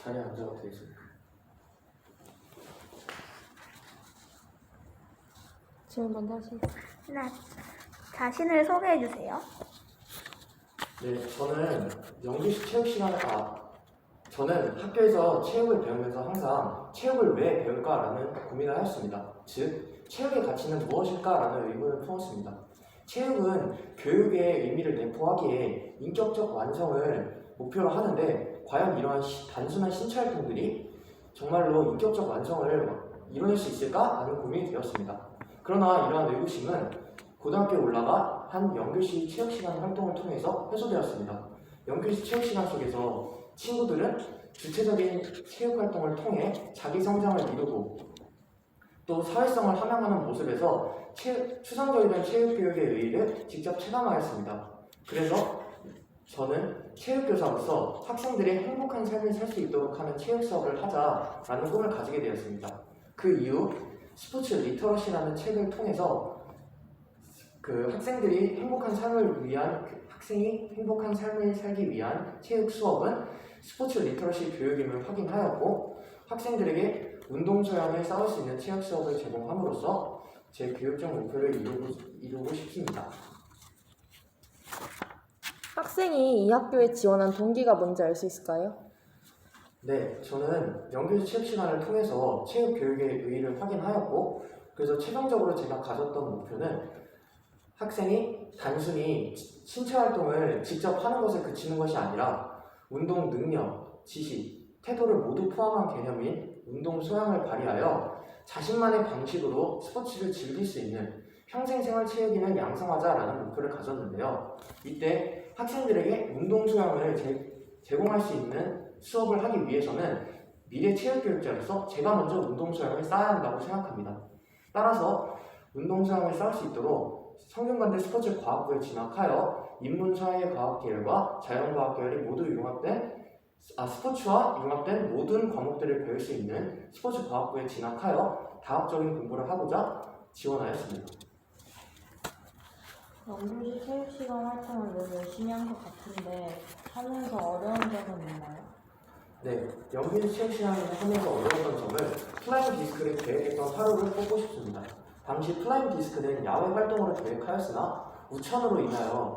자리에 앉아도 되겠습니다. 질문 먼저 하시겠어요? 네. 자신을 소개해 주세요. 네, 저는 학교에서 체육을 배우면서 항상 체육을 왜 배울까라는 고민을 하였습니다. 즉, 체육의 가치는 무엇일까라는 의문을 품었습니다. 체육은 교육의 의미를 내포하기에 인격적 완성을 목표로 하는데 과연 이러한 단순한 신체 활동들이 정말로 인격적 완성을 이뤄낼 수 있을까라는 고민이 되었습니다. 그러나 이러한 의구심은 고등학교에 올라가 한 연교시 체육시간 활동을 통해서 해소되었습니다. 연교시 체육시간 속에서 친구들은 주체적인 체육활동을 통해 자기 성장을 이루고 또 사회성을 함양하는 모습에서 추상적인 체육교육의 의의를 직접 체감하였습니다. 그래서 저는 체육교사로서 학생들이 행복한 삶을 살 수 있도록 하는 체육 수업을 하자라는 꿈을 가지게 되었습니다. 그 이후 스포츠 리터러시라는 책을 통해서 학생이 행복한 삶을 살기 위한 체육 수업은 스포츠 리터러시 교육임을 확인하였고 학생들에게 운동 소양을 쌓을 수 있는 체육 수업을 제공함으로써 제 교육적 목표를 이루고 싶습니다. 학생이 이 학교에 지원한 동기가 뭔지 알 수 있을까요? 네, 저는 연교시 체육 시간을 통해서 체육 교육의 의의를 확인하였고 그래서 최종적으로 제가 가졌던 목표는 학생이 단순히 신체 활동을 직접 하는 것에 그치는 것이 아니라 운동 능력, 지식, 태도를 모두 포함한 개념인 운동 소양을 발휘하여 자신만의 방식으로 스포츠를 즐길 수 있는 평생생활 체육인을 양성하자라는 목표를 가졌는데요. 이때 학생들에게 운동 소양을 제공할 수 있는 수업을 하기 위해서는 미래 체육교육자로서 제가 먼저 운동 소양을 쌓아야 한다고 생각합니다. 따라서 운동 소양을 쌓을 수 있도록 성균관대 스포츠과학부에 진학하여 인문사회과학 계열과 자연과학 계열이 모두 스포츠와 융합된 모든 과목들을 배울 수 있는 스포츠과학부에 진학하여 다학적인 공부를 하고자 지원하였습니다. 연교시 체육시간 활동을 너무 열심히 한 것 같은데 하면서 어려운 점은 있나요? 네, 연기시 체육시간을 하면서 어려웠던 점을 플라잉 디스크를 계획했던 하루를 꼽고 싶습니다. 당시 플라잉 디스크는 야외 활동으로 계획하였으나 우천으로 인하여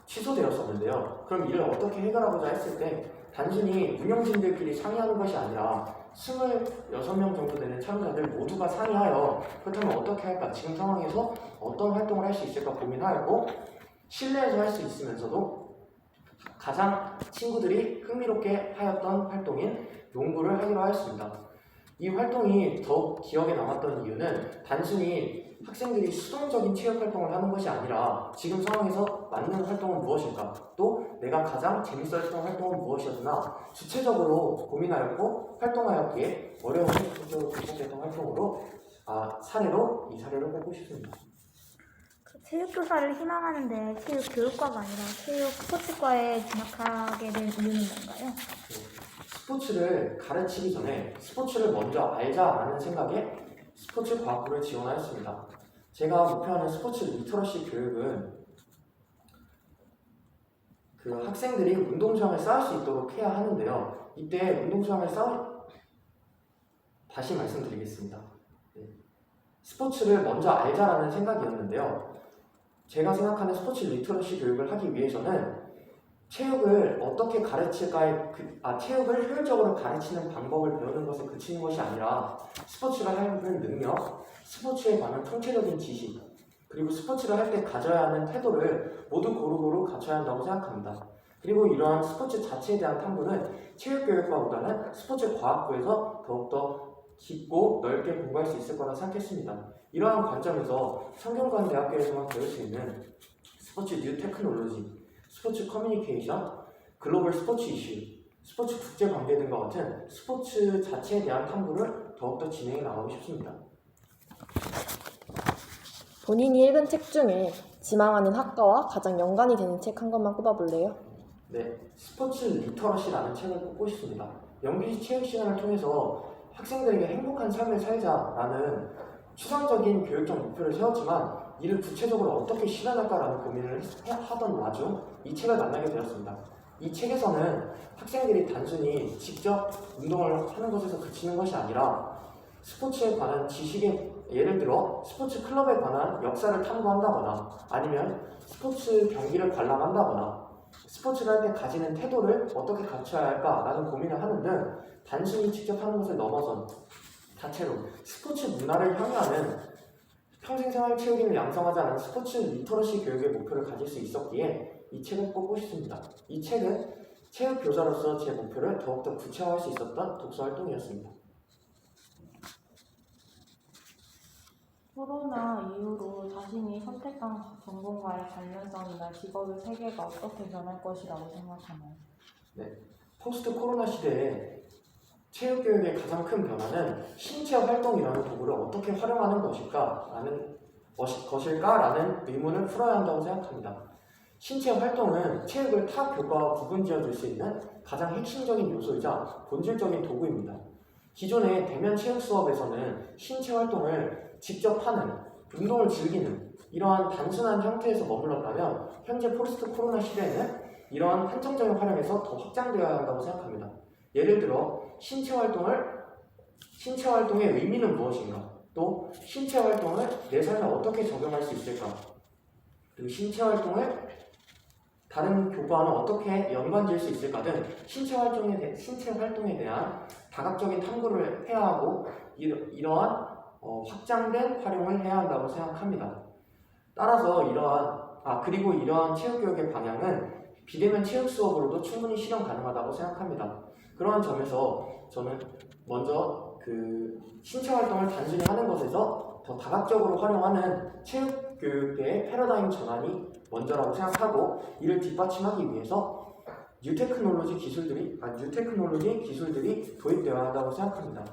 취소되었었는데요. 그럼 이를 어떻게 해결하고자 했을 때 단순히 운영진들끼리 상의하는 것이 아니라 26명 정도 되는 참가자들 모두가 상의하여 그렇다면 어떻게 할까? 지금 상황에서 어떤 활동을 할 수 있을까 고민하였고 실내에서 할 수 있으면서도 가장 친구들이 흥미롭게 하였던 활동인 농구를 하기로 하였습니다. 이 활동이 더욱 기억에 남았던 이유는 단순히 학생들이 수동적인 체육 활동을 하는 것이 아니라 지금 상황에서 맞는 활동은 무엇일까? 또 내가 가장 재밌었던 활동은 무엇이었나? 주체적으로 고민하였고 활동하였기에 어려움을 극복했던 활동으로 이 사례를 꼽고 싶습니다. 체육교사를 희망하는데 체육교육과가 아니라 체육 스포츠과에 진학하게 된 이유는 뭔가요? 스포츠를 가르치기 전에 스포츠를 먼저 알자라는 생각에 스포츠 과학부를 지원하였습니다. 제가 목표하는 스포츠 리터러시 교육은 학생들이 운동수양을 쌓을 수 있도록 해야 하는데요. 이때 운동수양을 다시 말씀드리겠습니다. 스포츠를 먼저 알자라는 생각이었는데요. 제가 생각하는 스포츠 리터러시 교육을 하기 위해서는 체육을 어떻게 가르칠까에 체육을 효율적으로 가르치는 방법을 배우는 것에 그치는 것이 아니라 스포츠를 하는 능력, 스포츠에 관한 통계적인 지식, 그리고 스포츠를 할 때 가져야 하는 태도를 모두 고루고루 갖춰야 한다고 생각합니다. 그리고 이러한 스포츠 자체에 대한 탐구는 체육교육과보다는 스포츠과학부에서 더욱더 깊고 넓게 공부할 수 있을 거라 생각했습니다. 이러한 관점에서 성균관대학교에서만 배울 수 있는 스포츠 뉴 테크놀로지, 스포츠 커뮤니케이션, 글로벌 스포츠 이슈, 스포츠 국제관계 등과 같은 스포츠 자체에 대한 탐구를 더욱더 진행해 나가고 싶습니다. 본인이 읽은 책 중에 지망하는 학과와 가장 연관이 되는 책 한 권만 꼽아볼래요? 네, 스포츠 리터러시라는 책을 꼽고 싶습니다. 연기시 체육 시간을 통해서 학생들에게 행복한 삶을 살자라는 추상적인 교육적 목표를 세웠지만 이를 구체적으로 어떻게 실현할까라는 고민을 하던 와중 이 책을 만나게 되었습니다. 이 책에서는 학생들이 단순히 직접 운동을 하는 것에서 그치는 것이 아니라 스포츠에 관한 지식에, 예를 들어 스포츠 클럽에 관한 역사를 탐구한다거나 아니면 스포츠 경기를 관람한다거나 스포츠를 할 때 가지는 태도를 어떻게 갖춰야 할까라는 고민을 하는 등 단순히 직접 하는 것을 넘어선 자체로 스포츠 문화를 향유하는 평생생활 체육인을 양성하자는 스포츠 리터러시 교육의 목표를 가질 수 있었기에 이 책을 꼽고 싶습니다. 이 책은 체육 교사로서 제 목표를 더욱더 구체화할 수 있었던 독서 활동이었습니다. 코로나 이후로 자신이 선택한 전공과의 관련성이나 직업의 세계가 어떻게 변할 것이라고 생각하나요? 포스트 코로나 시대에 체육교육의 가장 큰 변화는 신체 활동이라는 도구를 어떻게 활용하는 것일까라는 의문을 풀어야 한다고 생각합니다. 신체 활동은 체육을 타 교과와 구분지어줄 수 있는 가장 핵심적인 요소이자 본질적인 도구입니다. 기존의 대면 체육 수업에서는 신체 활동을 직접 하는, 운동을 즐기는 이러한 단순한 형태에서 머물렀다면 현재 포스트 코로나 시대에는 이러한 한정적인 활용에서 더 확장되어야 한다고 생각합니다. 예를 들어 신체 활동의 의미는 무엇인가? 또 신체 활동을 내 삶에 어떻게 적용할 수 있을까? 그리고 신체 활동을 다른 교과와는 어떻게 연관지을 수 있을까 등 신체 활동에 대한 다각적인 탐구를 해야 하고 이러한 확장된 활용을 해야 한다고 생각합니다. 따라서 그리고 이러한 체육교육의 방향은 비대면 체육 수업으로도 충분히 실현 가능하다고 생각합니다. 그러한 점에서 저는 먼저 신체 활동을 단순히 하는 것에서 더 다각적으로 활용하는 체육교육의 패러다임 전환이 먼저라고 생각하고 이를 뒷받침하기 위해서 뉴테크놀로지 기술들이 도입되어야 한다고 생각합니다.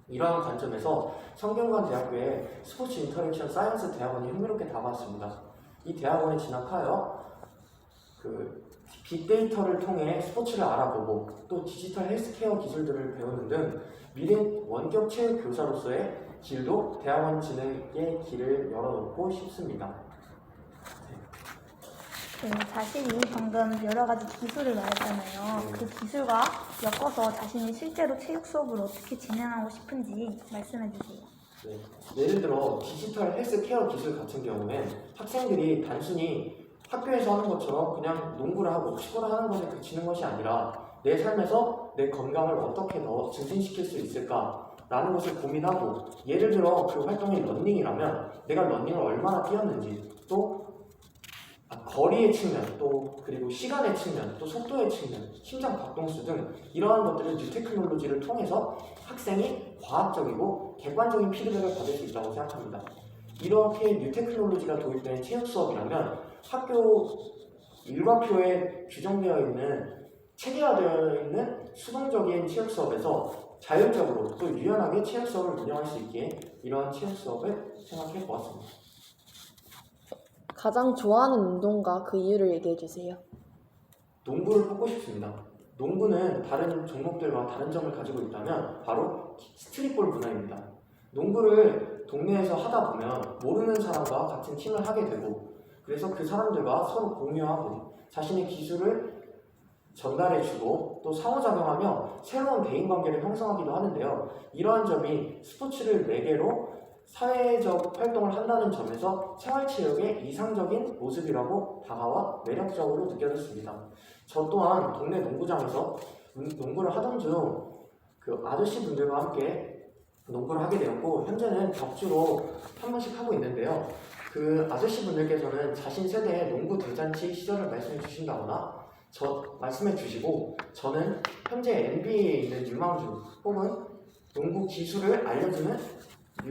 이러한 관점에서 성균관대학교의 스포츠 인터랙션 사이언스 대학원이 흥미롭게 다가왔습니다. 이 대학원에 진학하여 빅데이터를 통해 스포츠를 알아보고 또 디지털 헬스케어 기술들을 배우는 등 미래 원격 체육 교사로서의 길도 대학원 진학의 길을 열어놓고 싶습니다. 네, 자신이 방금 여러 가지 기술을 말했잖아요. 그 기술과 엮어서 자신이 실제로 체육 수업을 어떻게 진행하고 싶은지 말씀해 주세요. 예를 들어 디지털 헬스케어 기술 같은 경우엔 학생들이 단순히 학교에서 하는 것처럼 그냥 농구를 하고 축구를 하는 것에 그치는 것이 아니라 내 삶에서 내 건강을 어떻게 더 증진시킬 수 있을까라는 것을 고민하고 예를 들어 그 활동이 러닝이라면 내가 러닝을 얼마나 뛰었는지 또 거리의 측면, 또 그리고 시간의 측면, 또 속도의 측면, 심장 박동수 등 이러한 것들을 뉴테크놀로지를 통해서 학생이 과학적이고 객관적인 피드백을 받을 수 있다고 생각합니다. 이렇게 뉴테크놀로지가 도입된 체육 수업이라면 학교 일과표에 규정되어 있는 체계화되어 있는 수동적인 체육 수업에서 자율적으로 또 유연하게 체육 수업을 운영할 수 있게 이러한 체육 수업을 생각해 보았습니다. 가장 좋아하는 운동과 그 이유를 얘기해 주세요. 농구를 뽑고 싶습니다. 농구는 다른 종목들과 다른 점을 가지고 있다면 바로 스트릿볼 문화입니다. 농구를 동네에서 하다 보면 모르는 사람과 같은 팀을 하게 되고 그래서 그 사람들과 서로 공유하고 자신의 기술을 전달해주고 또 상호작용하며 새로운 대인관계를 형성하기도 하는데요. 이러한 점이 스포츠를 매개로 사회적 활동을 한다는 점에서 생활체육의 이상적인 모습이라고 다가와 매력적으로 느껴졌습니다. 저 또한 동네 농구장에서 농구를 하던 중 그 아저씨 분들과 함께 농구를 하게 되었고 현재는 격주로 한 번씩 하고 있는데요. 그 아저씨 분들께서는 자신 세대의 농구 대잔치 시절을 말씀해 주신다거나 말씀해 주시고 저는 현재 NBA에 있는 유망주 혹은 농구 기술을 알려주는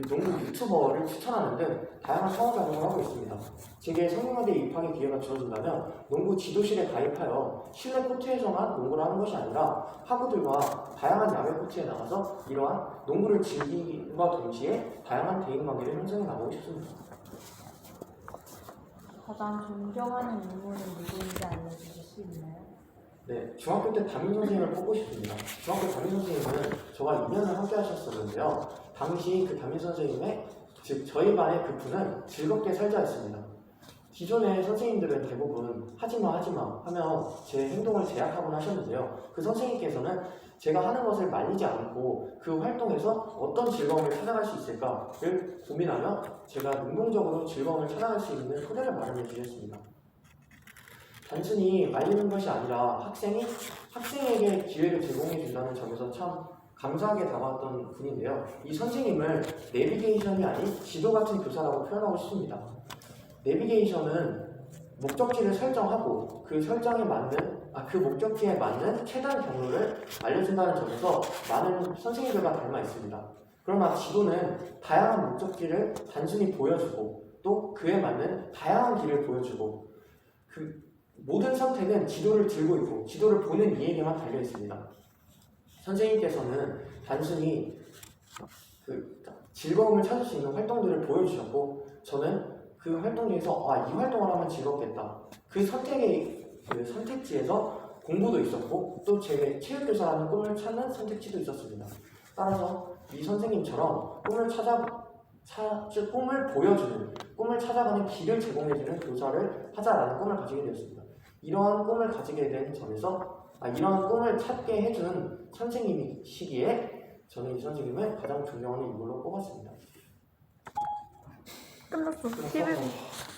농구 유튜버를 추천하는 등 다양한 상호작용을 하고 있습니다. 제게 성균관대에 입학의 기회가 주어진다면 농구 지도실에 가입하여 실내 코트에서만 농구를 하는 것이 아니라 학우들과 다양한 야외 코트에 나가서 이러한 농구를 즐김과 동시에 다양한 대인관계를 형성해 나가고 싶습니다. 가장 존경하는 인물은 누구인지 알려주실 수 있나요? 네, 중학교 때 담임 선생님을 뽑고 싶습니다. 중학교 담임 선생님은 저와 2년을 함께 하셨었는데요. 당시 그 담임 선생님의 즉 저희 반의 교훈은 즐겁게 살자였습니다. 기존의 선생님들은 대부분 하지마 하며 제 행동을 제약하곤 하셨는데요. 그 선생님께서는 제가 하는 것을 말리지 않고 그 활동에서 어떤 즐거움을 찾아갈 수 있을까를 고민하며 제가 능동적으로 즐거움을 찾아갈 수 있는 토대를 마련해 주셨습니다. 단순히 말리는 것이 아니라 학생에게 기회를 제공해 준다는 점에서 참 감사하게 다가왔던 분인데요. 이 선생님을 내비게이션이 아닌 지도 같은 교사라고 표현하고 싶습니다. 내비게이션은 목적지를 설정하고 그 목적지에 맞는 최단 경로를 알려준다는 점에서 많은 선생님들과 닮아 있습니다. 그러나 지도는 다양한 목적지를 단순히 보여주고 또 그에 맞는 다양한 길을 보여주고 그 모든 선택은 지도를 들고 있고 지도를 보는 이에게만 달려 있습니다. 선생님께서는 단순히 그 즐거움을 찾을 수 있는 활동들을 보여주셨고 저는 그 활동 중에서 이 활동을 하면 즐겁겠다. 그 선택지에서 공부도 있었고 또 제 체육교사라는 꿈을 찾는 선택지도 있었습니다. 따라서 이 선생님처럼 꿈을 보여주는, 꿈을 찾아가는 길을 제공해주는 교사를 하자라는 꿈을 가지게 되었습니다. 이러한 꿈을 가지게 된 점에서 이러한 꿈을 찾게 해준 선생님이시기에 저는 이 선생님을 가장 존경하는 인물로 꼽았습니다. 끝났어. 11분.